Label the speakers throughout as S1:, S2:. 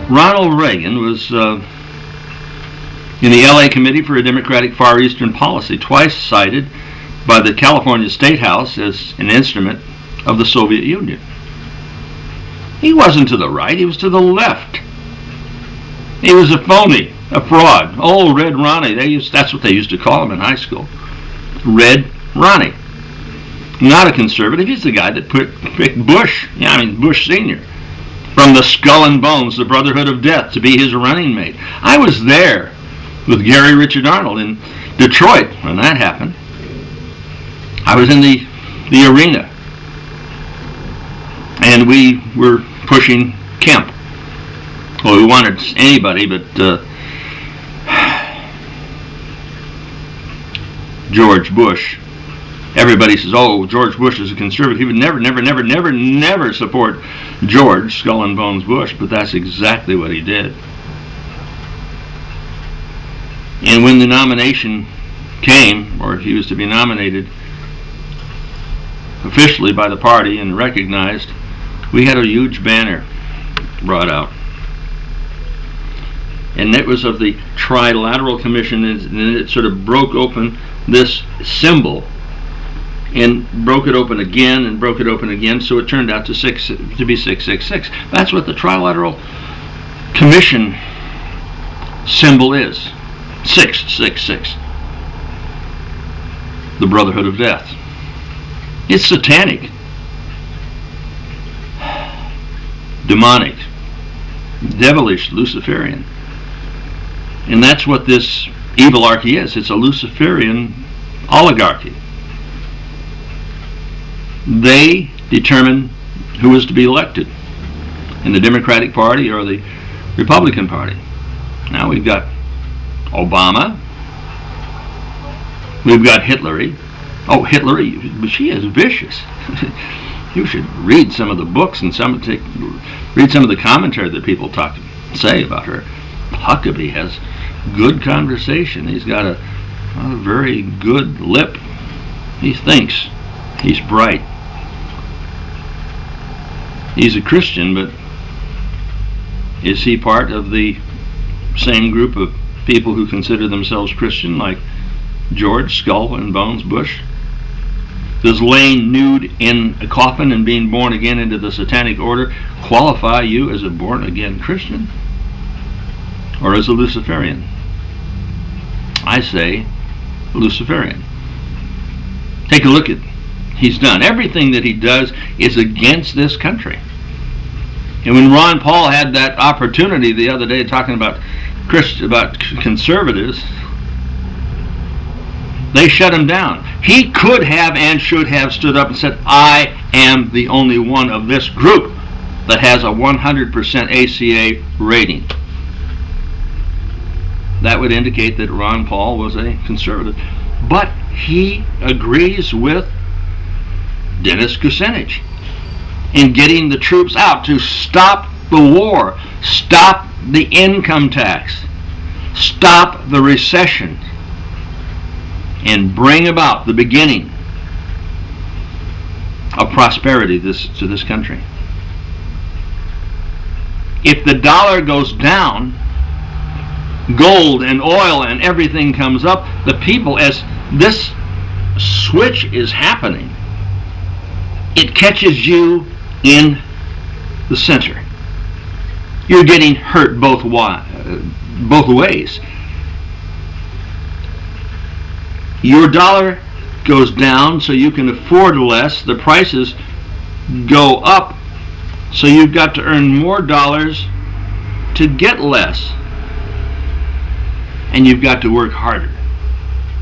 S1: Ronald Reagan was in the LA Committee for a Democratic Far Eastern Policy, twice cited by the California State House as an instrument of the Soviet Union. He wasn't to the right, he was to the left. He was a phony, a fraud. Old Red Ronnie, that's what they used to call him in high school. Red Ronnie. Not a conservative, he's the guy that picked Bush, Bush Sr., from the Skull and Bones, the Brotherhood of Death, to be his running mate. I was there with Gary Richard Arnold in Detroit when that happened. I was in the arena, and we were pushing Kemp. Well, we wanted anybody but George Bush. Everybody says, oh, George Bush is a conservative. He would never support George Skull and Bones Bush, but that's exactly what he did. And when the nomination came, or if he was to be nominated officially by the party and recognized, we had a huge banner brought out. And it was of the Trilateral Commission, and it sort of broke open this symbol and broke it open again and broke it open again, so it turned out to be 666. That's what the Trilateral Commission symbol is. 666. The Brotherhood of Death. It's satanic, demonic, devilish, Luciferian. And that's what this evilarchy is. It's a Luciferian oligarchy. They determine who is to be elected in the Democratic Party or the Republican Party. Now we've got Obama. We've got Hitlery. Oh, Hitlery, but she is vicious. You should read some of the books and read some of the commentary that people say about her. Huckabee has good conversation. He's got a very good lip. He thinks. He's bright. He's a Christian, but is he part of the same group of people who consider themselves Christian, like George Skull and Bones Bush? Does laying nude in a coffin and being born again into the satanic order qualify you as a born again Christian? Or as a Luciferian? I say Luciferian. Take a look at he's done. Everything that he does is against this country. And when Ron Paul had that opportunity the other day talking about conservatives, they shut him down. He could have and should have stood up and said, I am the only one of this group that has a 100% ACA rating. That would indicate that Ron Paul was a conservative. But he agrees with Dennis Kucinich in getting the troops out to stop the war, stop the income tax, stop the recession, and bring about the beginning of prosperity to this country. If the dollar goes down, gold and oil and everything comes up, the people, as this switch is happening, it catches you in the center. You're getting hurt both ways. Your dollar goes down so you can afford less. The prices go up so you've got to earn more dollars to get less. And you've got to work harder.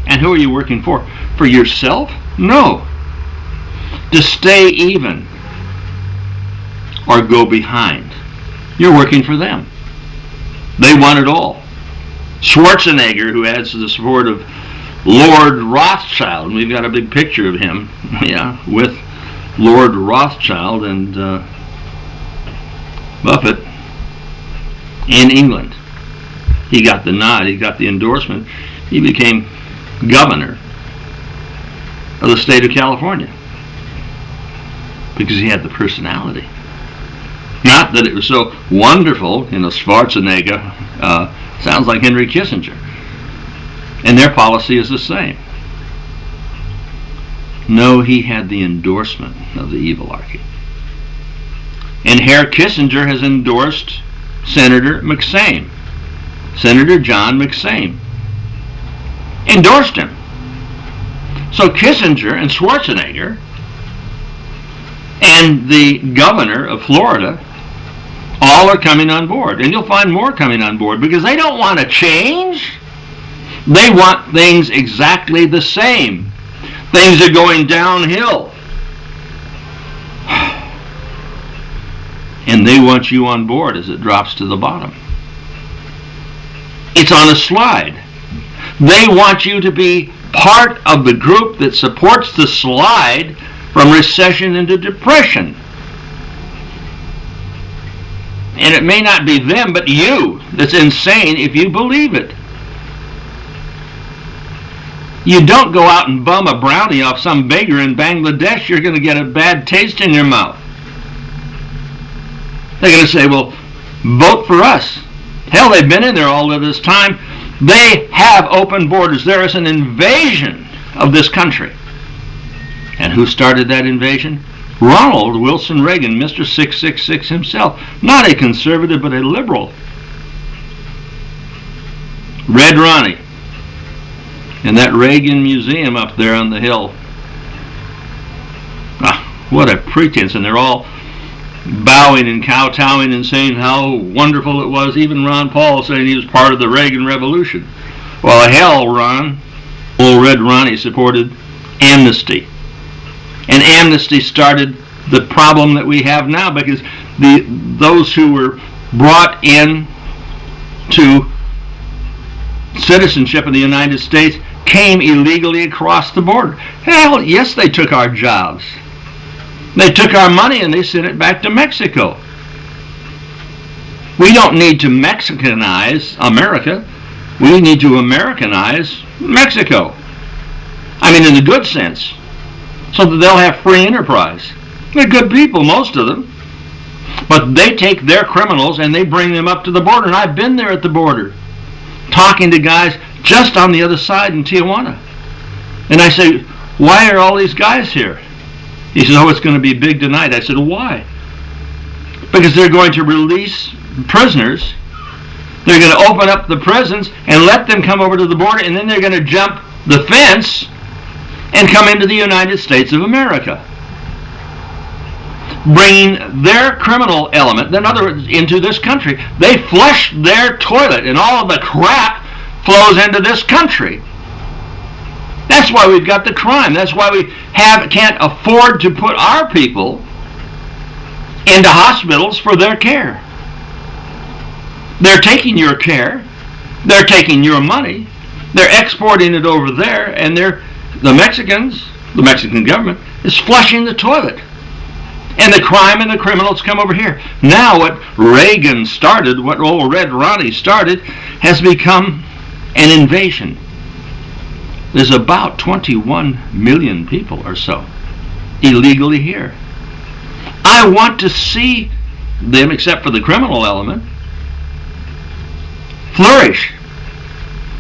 S1: And who are you working for? For yourself? No. To stay even or go behind. You're working for them. They want it all. Schwarzenegger, who has the support of Lord Rothschild, and we've got a big picture of him, with Lord Rothschild and Buffett in England. He got the nod, he got the endorsement. He became governor of the state of California because he had the personality. Not that it was so wonderful, Schwarzenegger sounds like Henry Kissinger. And their policy is the same. No, he had the endorsement of the evilarchy. And Herr Kissinger has endorsed Senator McSame. Senator John McSame endorsed him. So Kissinger and Schwarzenegger and the governor of Florida all are coming on board. And you'll find more coming on board because they don't want to change. They want things exactly the same. Things are going downhill. And they want you on board as it drops to the bottom. It's on a slide. They want you to be part of the group that supports the slide from recession into depression. And it may not be them, but you that's insane if you believe it. You don't go out and bum a brownie off some beggar in Bangladesh, you're going to get a bad taste in your mouth. They're going to say, well, vote for us. Hell, they've been in there all of this time. They have open borders. There is an invasion of this country. And who started that invasion? Ronald Wilson Reagan, Mr. 666 himself. Not a conservative, but a liberal. Red Ronnie. And that Reagan Museum up there on the hill. Ah, what a pretense. And they're all bowing and kowtowing and saying how wonderful it was. Even Ron Paul saying he was part of the Reagan Revolution. Well, hell, Ron. Old Red Ronnie supported amnesty. And amnesty started the problem that we have now because those who were brought in to citizenship in the United States came illegally across the border. Hell, yes, they took our jobs. They took our money and they sent it back to Mexico. We don't need to Mexicanize America. We need to Americanize Mexico. I mean, in the good sense. So that they'll have free enterprise. They're good people, most of them. But they take their criminals and they bring them up to the border. And I've been there at the border, talking to guys just on the other side in Tijuana. And I say, why are all these guys here? He says, oh, it's going to be big tonight. I said, why? Because they're going to release prisoners. They're going to open up the prisons and let them come over to the border, and then they're going to jump the fence and come into the United States of America, bringing their criminal element, in other words, into this country. They flush their toilet, and all of the crap flows into this country. That's why we've got the crime. That's why we can't afford to put our people into hospitals for their care. They're taking your care. They're taking your money. They're exporting it over there, and the Mexican government is flushing the toilet. And the crime and the criminals come over here. Now what Reagan started, what old Red Ronnie started, has become an invasion. There's about 21 million people or so illegally here. I want to see them, except for the criminal element, flourish.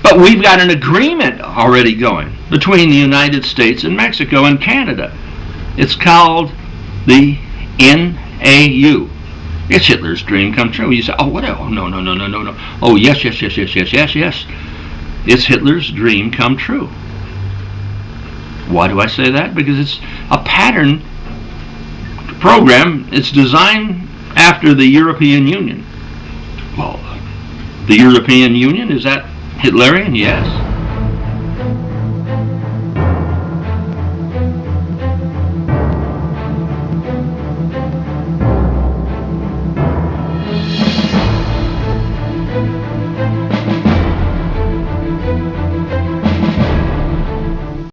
S1: But we've got an agreement already going between the United States and Mexico and Canada. It's called the NAU. It's Hitler's dream come true. You say, oh, what? Oh, no. Oh, yes. It's Hitler's dream come true. Why do I say that? Because it's a pattern program. It's designed after the European Union. Well, the European Union, is that Hitlerian? Yes.